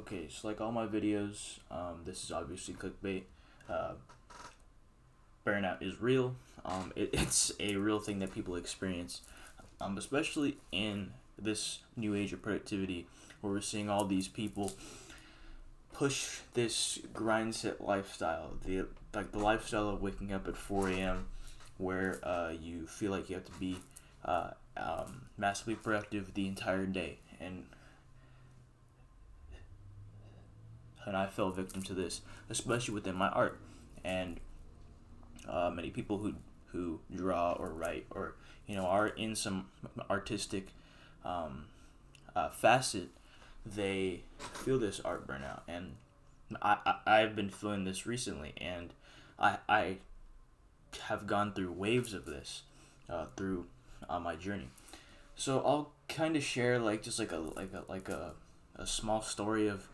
Okay, so like all my videos, this is obviously clickbait. Uh, Burnout is real. It's a real thing that people experience, especially in this new age of productivity, where we're seeing all these people push this grind set lifestyle. The lifestyle of waking up at 4 a.m., where you feel like you have to be massively productive the entire day, and I fell victim to this, especially within my art. And many people who draw or write or are in some artistic facet, they feel this art burnout, and I've been feeling this recently, and I have gone through waves of this through my journey. So I'll kind of share like just like a small story of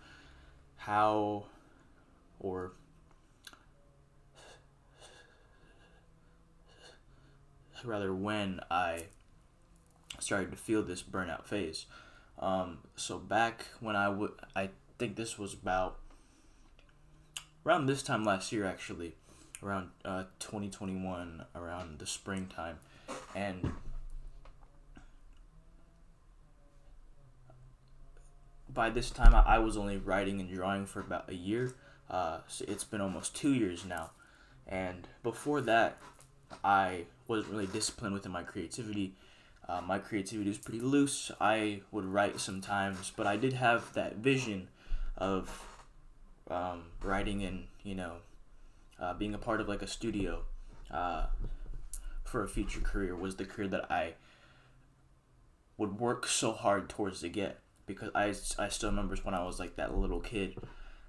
how, or rather when I started to feel this burnout phase. So back when I think this was about around this time last year, actually, around 2021, around the springtime, and by this time I was only writing and drawing for about a year. So it's been almost 2 years now, and before that, I wasn't really disciplined within my creativity. My creativity was pretty loose. I would write sometimes, but I did have that vision of writing and being a part of like a studio for a future career was the career that I would work so hard towards to get, because I still remember when I was like that little kid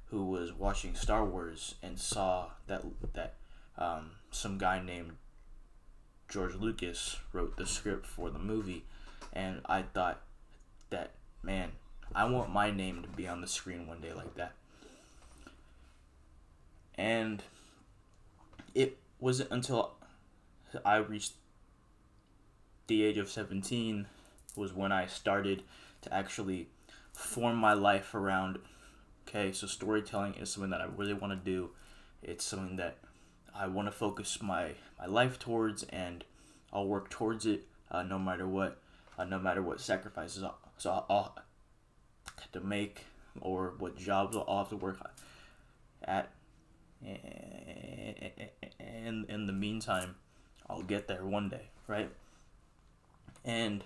who was watching Star Wars and saw that some guy named George Lucas wrote the script for the movie, and I thought that, man, I want my name to be on the screen one day like that. And it wasn't until I reached the age of 17 was when I started to actually form my life around, okay, so storytelling is something that I really want to do. It's something that I want to focus my life towards, and I'll work towards it no matter what, no matter what sacrifices I'll have to make, or what jobs I'll have to work at. And in the meantime, I'll get there one day, right? And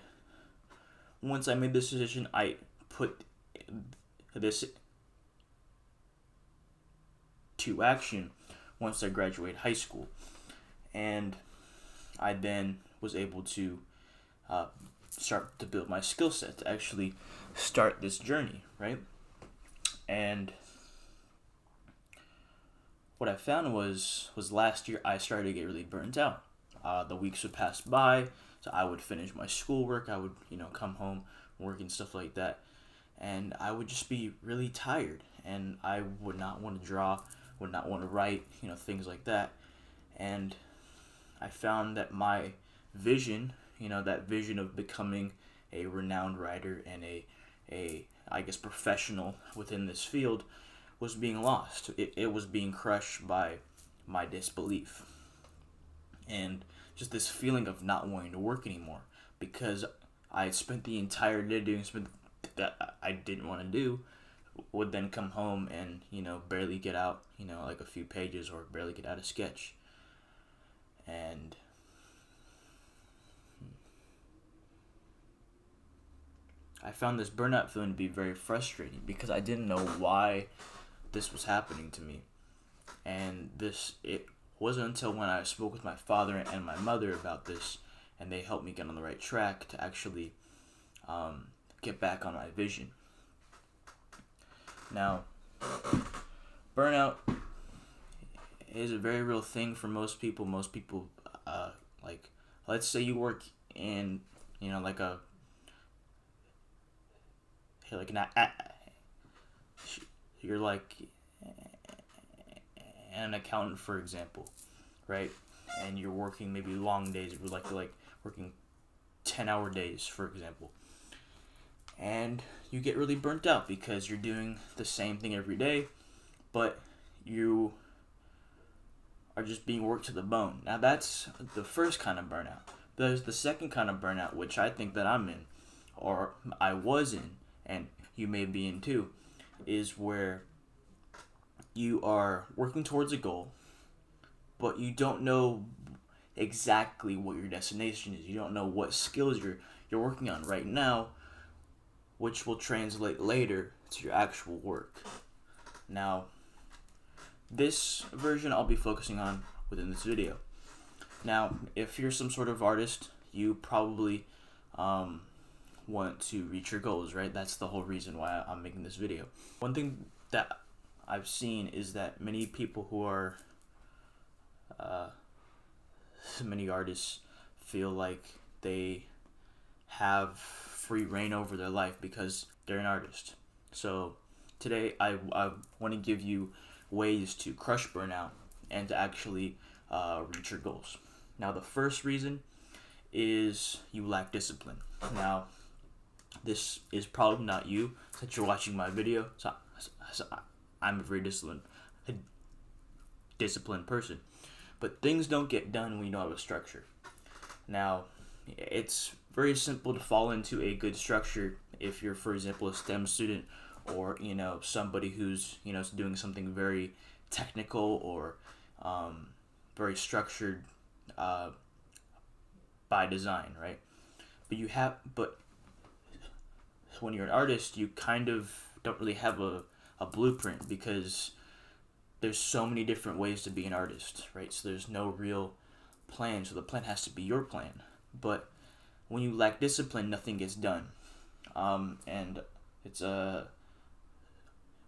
once I made this decision, I put this to action once I graduated high school, and I then was able to start to build my skill set to actually start this journey, right? And what I found was last year I started to get really burnt out. The weeks would pass by, so I would finish my schoolwork. I would come home, work and stuff like that, and I would just be really tired, and I would not want to draw, would not want to write, things like that. And I found that my vision, that vision of becoming a renowned writer and a I guess professional within this field, was being lost. It was being crushed by my disbelief and just this feeling of not wanting to work anymore, because I had spent the entire day doing something that I didn't want to do. Would then come home and barely get out like a few pages, or barely get out a sketch. And I found this burnout feeling to be very frustrating, because I didn't know why this was happening to me. And it wasn't until when I spoke with my father and my mother about this, and they helped me get on the right track to actually get back on my vision. Now, burnout is a very real thing for most people. Most people, like, let's say you work in, like you're like an accountant, for example, right? And you're working maybe long days. You're like working 10-hour days, for example. and you get really burnt out because you're doing the same thing every day, but you are just being worked to the bone. Now that's the first kind of burnout. There's the second kind of burnout, which I think that I'm in, or I was in, and you may be in too, is where you are working towards a goal, but you don't know exactly what your destination is. You don't know what skills you're working on right now, which will translate later to your actual work. Now, this version I'll be focusing on within this video. Now, if you're some sort of artist, you probably want to reach your goals, right? That's the whole reason why I'm making this video. One thing that I've seen is that many people who are many artists feel like they have free reign over their life because they're an artist. So today I want to give you ways to crush burnout and to actually reach your goals. Now, the first reason is you lack discipline. Now, this is probably not you since you're watching my video. So I'm a very disciplined person. But things don't get done when you don't have a structure. Now, it's very simple to fall into a good structure if you're, for example, a STEM student, or somebody who's doing something very technical or very structured by design, right? But when you're an artist, you kind of don't really have a blueprint because there's so many different ways to be an artist, right? So there's no real plan, so the plan has to be your plan. But when you lack discipline, nothing gets done. And it's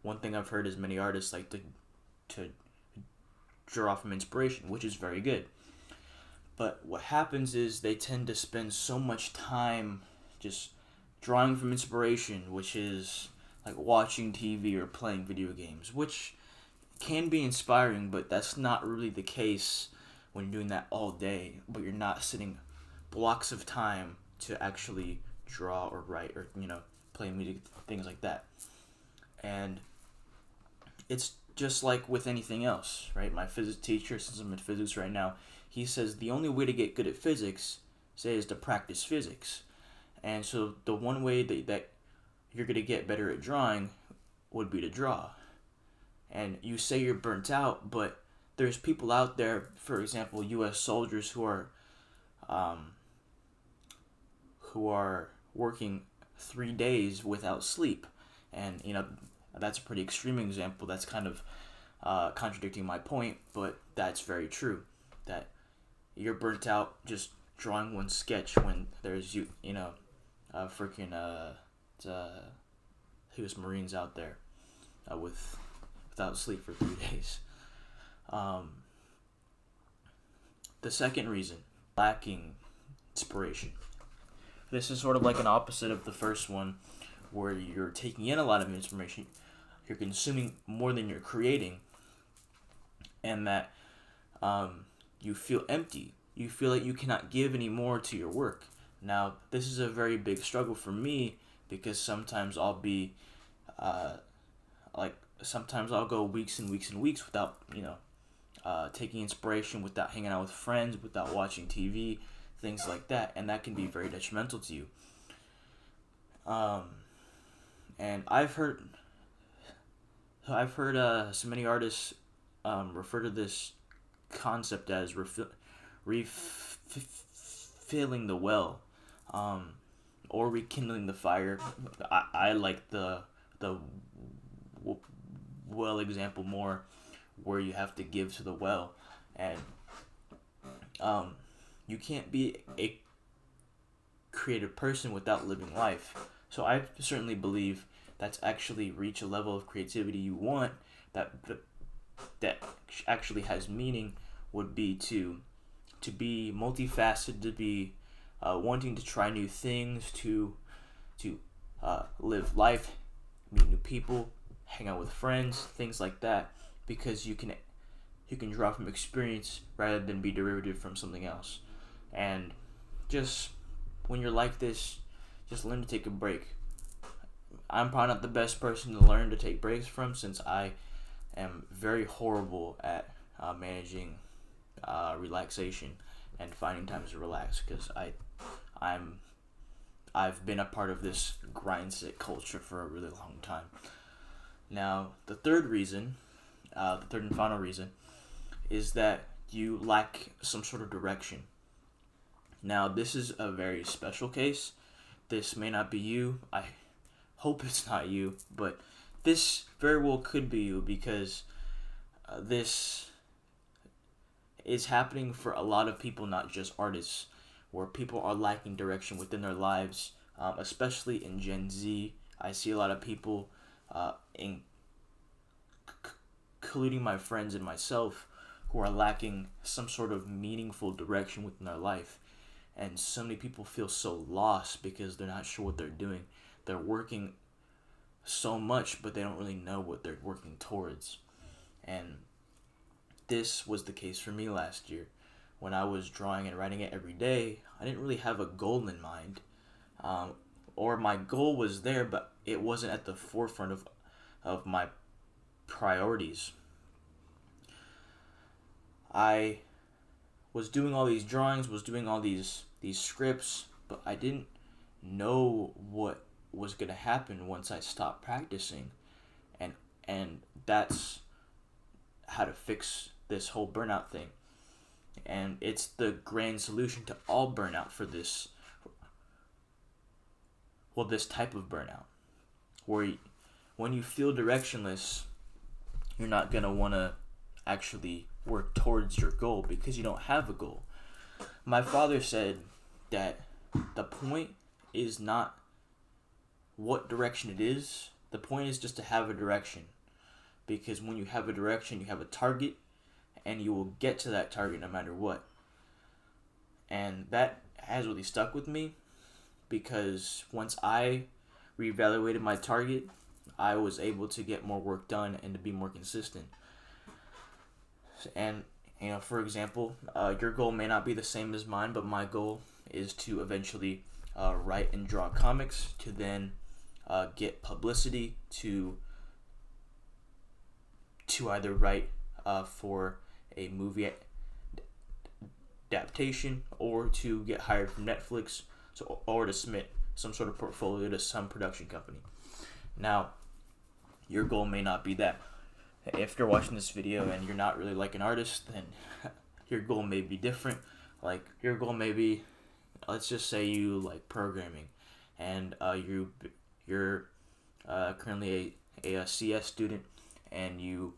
one thing I've heard is many artists like to draw from inspiration, which is very good. But what happens is they tend to spend so much time just drawing from inspiration, which is like watching TV or playing video games, which can be inspiring, but that's not really the case when you're doing that all day, but you're not sitting blocks of time to actually draw or write or play music, things like that. And it's just like with anything else, right? My physics teacher, since I'm in physics right now, he says the only way to get good at physics, is to practice physics. And so the one way that you're going to get better at drawing would be to draw. And you say you're burnt out, but there's people out there, for example, U.S. soldiers who are working 3 days without sleep. And, that's a pretty extreme example. That's kind of contradicting my point, but that's very true. That you're burnt out just drawing one sketch when there's, freaking U.S. Marines out there without sleep for 3 days. The second reason, lacking inspiration. This is sort of like an opposite of the first one, where you're taking in a lot of information, you're consuming more than you're creating, and that you feel empty. You feel like you cannot give any more to your work. Now, this is a very big struggle for me because sometimes I'll be sometimes I'll go weeks and weeks and weeks without taking inspiration, without hanging out with friends, without watching TV, things like that, and that can be very detrimental to you. And I've heard so many artists refer to this concept as refilling the well, or rekindling the fire. I like the well example more, where you have to give to the well, and you can't be a creative person without living life. So I certainly believe that's actually reach a level of creativity you want that actually has meaning, would be to be multifaceted, to be wanting to try new things, to live life, meet new people, hang out with friends, things like that, because you can draw from experience rather than be derivative from something else. And just when you're like this, just learn to take a break. I'm probably not the best person to learn to take breaks from, since I am very horrible at managing relaxation and finding times to relax, because I've been a part of this grindset culture for a really long time. Now, the third and final reason, is that you lack some sort of direction. Now, this is a very special case. This may not be you. I hope it's not you, but this very well could be you, because this is happening for a lot of people, not just artists, where people are lacking direction within their lives, especially in Gen Z. I see a lot of people, including my friends and myself, who are lacking some sort of meaningful direction within their life. And so many people feel so lost because they're not sure what they're doing. They're working so much, but they don't really know what they're working towards. And this was the case for me last year. When I was drawing and writing it every day, I didn't really have a goal in mind. Or my goal was there, but it wasn't at the forefront of my priorities. I was doing all these drawings, was doing all these scripts, but I didn't know what was going to happen once I stopped practicing. And that's how to fix this whole burnout thing. And it's the grand solution to all burnout for this type of burnout, where when you feel directionless, you're not going to want to actually work towards your goal because you don't have a goal. My father said that the point is not what direction it is. The point is just to have a direction, because when you have a direction, you have a target, and you will get to that target no matter what. And that has really stuck with me, because once I reevaluated my target, I was able to get more work done and to be more consistent. And, for example, your goal may not be the same as mine, but my goal is to eventually write and draw comics, to then get publicity, to either write for a movie adaptation, or to get hired from Netflix, or to submit some sort of portfolio to some production company. Now, your goal may not be that. If you're watching this video and you're not really like an artist, then your goal may be different. Like, your goal may be, let's just say you like programming, and you're currently a CS student, and you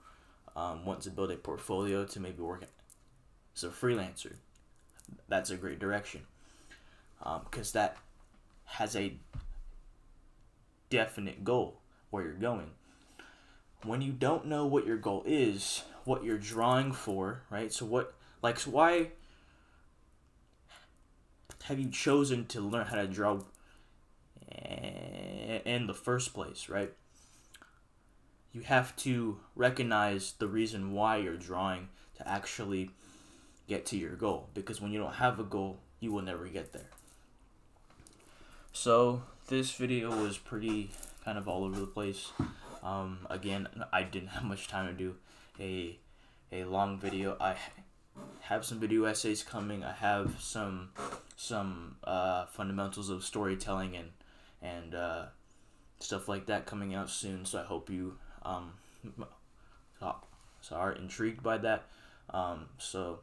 want to build a portfolio to maybe work as a freelancer. That's a great direction, because that has a definite goal where you're going. When you don't know what your goal is, what you're drawing for, right? So why have you chosen to learn how to draw in the first place, right? You have to recognize the reason why you're drawing to actually get to your goal, because when you don't have a goal, you will never get there. So this video was pretty kind of all over the place. Again, I didn't have much time to do a long video. I have some video essays coming. I have some fundamentals of storytelling and stuff like that coming out soon. So I hope you are intrigued by that. So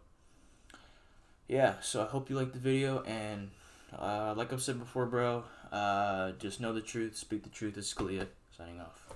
I hope you liked the video, and like I've said before, bro, just know the truth, speak the truth. It's Scalia signing off.